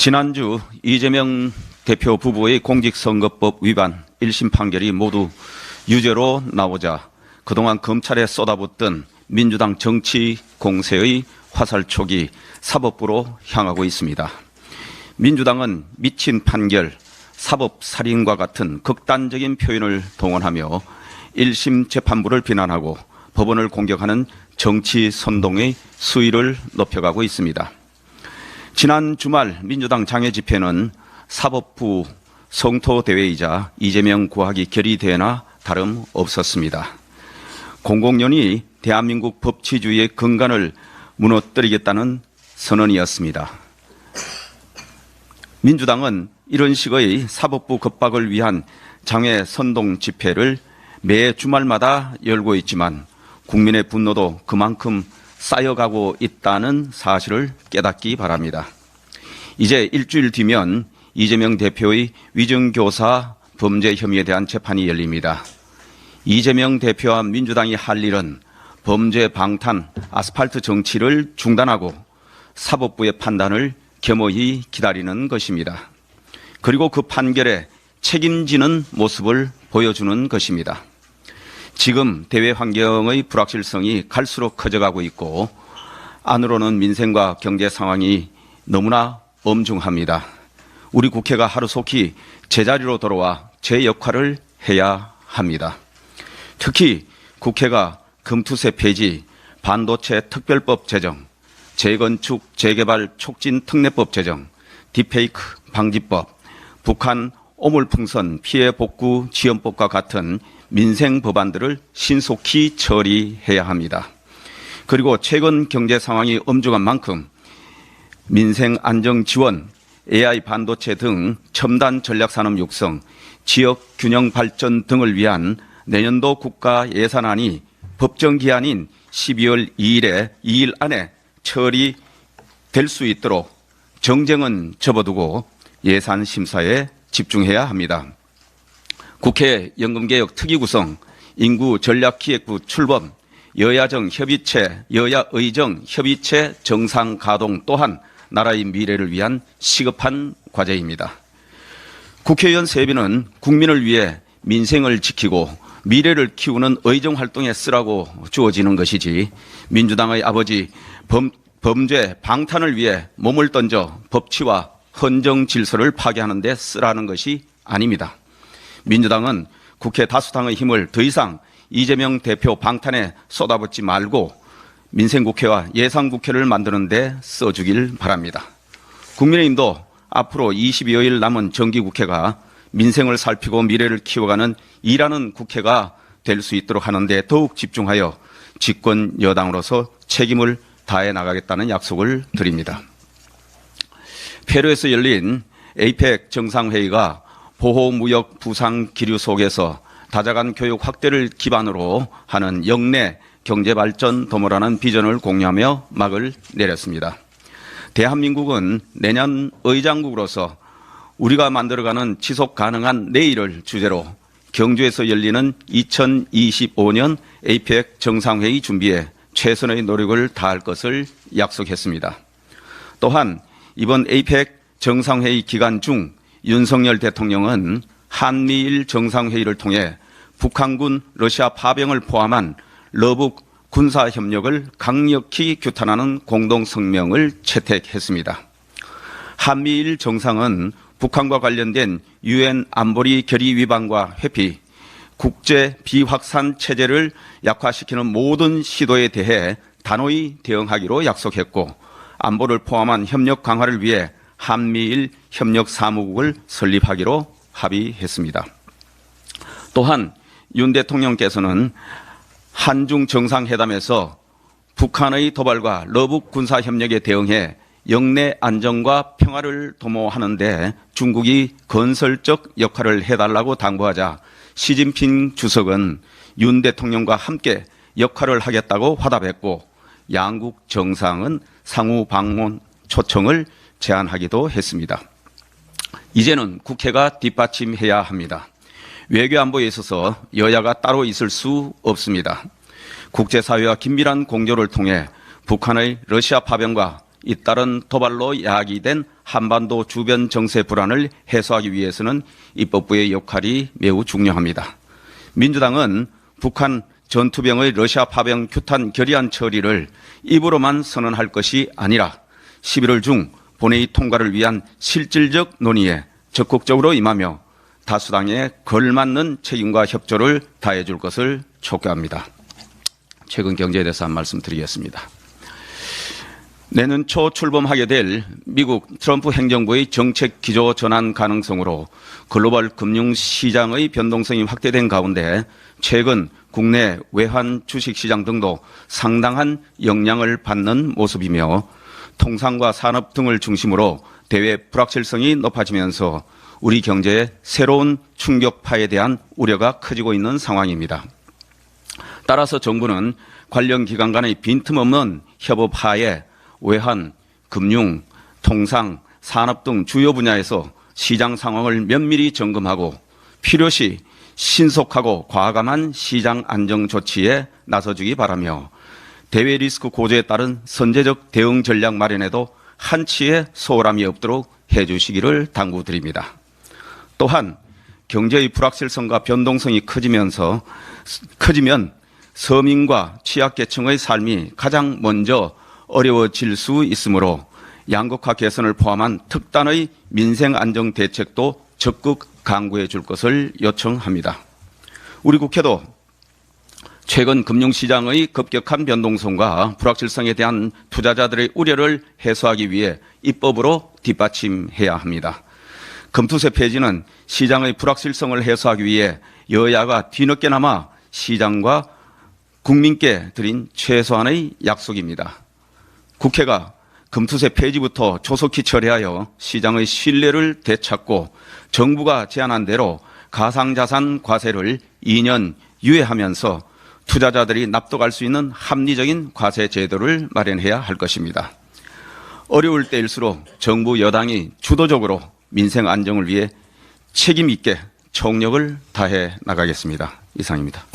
지난주 이재명 대표 부부의 공직선거법 위반 1심 판결이 모두 유죄로 나오자 그동안 검찰에 쏟아붓던 민주당 정치 공세의 화살촉이 사법부로 향하고 있습니다. 민주당은 미친 판결, 사법살인과 같은 극단적인 표현을 동원하며 1심 재판부를 비난하고 법원을 공격하는 정치 선동의 수위를 높여가고 있습니다. 지난 주말 민주당 장외 집회는 사법부 성토대회이자 이재명 구하기 결의대회나 다름없었습니다. 공공연히 대한민국 법치주의의 근간을 무너뜨리겠다는 선언이었습니다. 민주당은 이런 식의 사법부 겁박을 위한 장외 선동 집회를 매 주말마다 열고 있지만 국민의 분노도 그만큼 쌓여가고 있다는 사실을 깨닫기 바랍니다. 이제 일주일 뒤면 이재명 대표의 위증교사 범죄 혐의에 대한 재판이 열립니다. 이재명 대표와 민주당이 할 일은 범죄 방탄, 아스팔트 정치를 중단하고 사법부의 판단을 겸허히 기다리는 것입니다. 그리고 그 판결에 책임지는 모습을 보여주는 것입니다. 지금 대외 환경의 불확실성이 갈수록 커져가고 있고 안으로는 민생과 경제 상황이 너무나 엄중합니다. 우리 국회가 하루속히 제자리로 돌아와 제 역할을 해야 합니다. 특히 국회가 금투세 폐지, 반도체 특별법 제정, 재건축 재개발 촉진 특례법 제정, 딥페이크 방지법, 북한 오물풍선 피해 복구 지원법과 같은 민생 법안들을 신속히 처리해야 합니다. 그리고 최근 경제 상황이 엄중한 만큼 민생 안정 지원, AI 반도체 등 첨단 전략산업 육성, 지역 균형 발전 등을 위한 내년도 국가 예산안이 법정 기한인 12월 2일 안에 처리될 수 있도록 정쟁은 접어두고 예산 심사에 집중해야 합니다. 국회 연금개혁 특위구성, 인구 전략기획부 출범, 여야정 협의체, 여야의정 협의체 정상 가동 또한 나라의 미래를 위한 시급한 과제입니다. 국회의원 세비는 국민을 위해 민생을 지키고 미래를 키우는 의정 활동에 쓰라고 주어지는 것이지 민주당의 아버지 범죄 방탄을 위해 몸을 던져 법치와 헌정 질서를 파괴하는 데 쓰라는 것이 아닙니다. 민주당은 국회 다수당의 힘을 더 이상 이재명 대표 방탄에 쏟아붓지 말고 민생국회와 예산국회를 만드는 데 써주길 바랍니다. 국민의힘도 앞으로 22여일 남은 정기국회가 민생을 살피고 미래를 키워가는 일하는 국회가 될 수 있도록 하는 데 더욱 집중하여 집권 여당으로서 책임을 다해 나가겠다는 약속을 드립니다. 페루에서 열린 에이펙 정상회의가 보호무역 부상 기류 속에서 다자간 교육 확대를 기반으로 하는 역내 경제발전 도모라는 비전을 공유하며 막을 내렸습니다. 대한민국은 내년 의장국으로서 우리가 만들어가는 지속 가능한 내일을 주제로 경주에서 열리는 2025년 에이펙 정상회의 준비에 최선의 노력을 다할 것을 약속했습니다. 또한 이번 에이펙 정상회의 기간 중 윤석열 대통령은 한미일 정상회의를 통해 북한군 러시아 파병을 포함한 러북 군사협력을 강력히 규탄하는 공동성명을 채택했습니다. 한미일 정상은 북한과 관련된 유엔 안보리 결의 위반과 회피, 국제 비확산 체제를 약화시키는 모든 시도에 대해 단호히 대응하기로 약속했고 안보를 포함한 협력 강화를 위해 한미일 협력사무국을 설립하기로 합의했습니다. 또한 윤 대통령께서는 한중 정상회담에서 북한의 도발과 러북 군사협력에 대응해 영내 안정과 평화를 도모하는 데 중국이 건설적 역할을 해달라고 당부하자 시진핑 주석은 윤 대통령과 함께 역할을 하겠다고 화답했고 양국 정상은 상호 방문 초청을 제안하기도 했습니다. 이제는 국회가 뒷받침해야 합니다. 외교안보에 있어서 여야가 따로 있을 수 없습니다. 국제사회와 긴밀한 공조를 통해 북한의 러시아 파병과 잇따른 도발로 야기된 한반도 주변 정세 불안을 해소하기 위해서는 입법부의 역할이 매우 중요합니다. 민주당은 북한 전투병의 러시아 파병 규탄 결의안 처리를 입으로만 선언할 것이 아니라 11월 중 본회의 통과를 위한 실질적 논의에 적극적으로 임하며 다수당에 걸맞는 책임과 협조를 다해줄 것을 촉구합니다. 최근 경제에 대해서 한 말씀 드리겠습니다. 내년 초 출범하게 될 미국 트럼프 행정부의 정책 기조 전환 가능성으로 글로벌 금융시장의 변동성이 확대된 가운데 최근 국내 외환 주식시장 등도 상당한 영향을 받는 모습이며 통상과 산업 등을 중심으로 대외 불확실성이 높아지면서 우리 경제의 새로운 충격파에 대한 우려가 커지고 있는 상황입니다. 따라서 정부는 관련 기관 간의 빈틈없는 협업하에 외환, 금융, 통상, 산업 등 주요 분야에서 시장 상황을 면밀히 점검하고 필요시 신속하고 과감한 시장 안정 조치에 나서주기 바라며 대외 리스크 고조에 따른 선제적 대응 전략 마련에도 한치의 소홀함이 없도록 해주시기를 당부드립니다. 또한 경제의 불확실성과 변동성이 커지면 서민과 취약계층의 삶이 가장 먼저 어려워질 수 있으므로 양극화 개선을 포함한 특단의 민생 안정 대책도 적극 강구해 줄 것을 요청합니다. 우리 국회도 최근 금융시장의 급격한 변동성과 불확실성에 대한 투자자들의 우려를 해소하기 위해 입법으로 뒷받침해야 합니다. 금투세 폐지는 시장의 불확실성을 해소하기 위해 여야가 뒤늦게나마 시장과 국민께 드린 최소한의 약속입니다. 국회가 금투세 폐지부터 조속히 처리하여 시장의 신뢰를 되찾고 정부가 제안한 대로 가상자산 과세를 2년 유예하면서 투자자들이 납득할 수 있는 합리적인 과세 제도를 마련해야 할 것입니다. 어려울 때일수록 정부 여당이 주도적으로 민생 안정을 위해 책임 있게 총력을 다해 나가겠습니다. 이상입니다.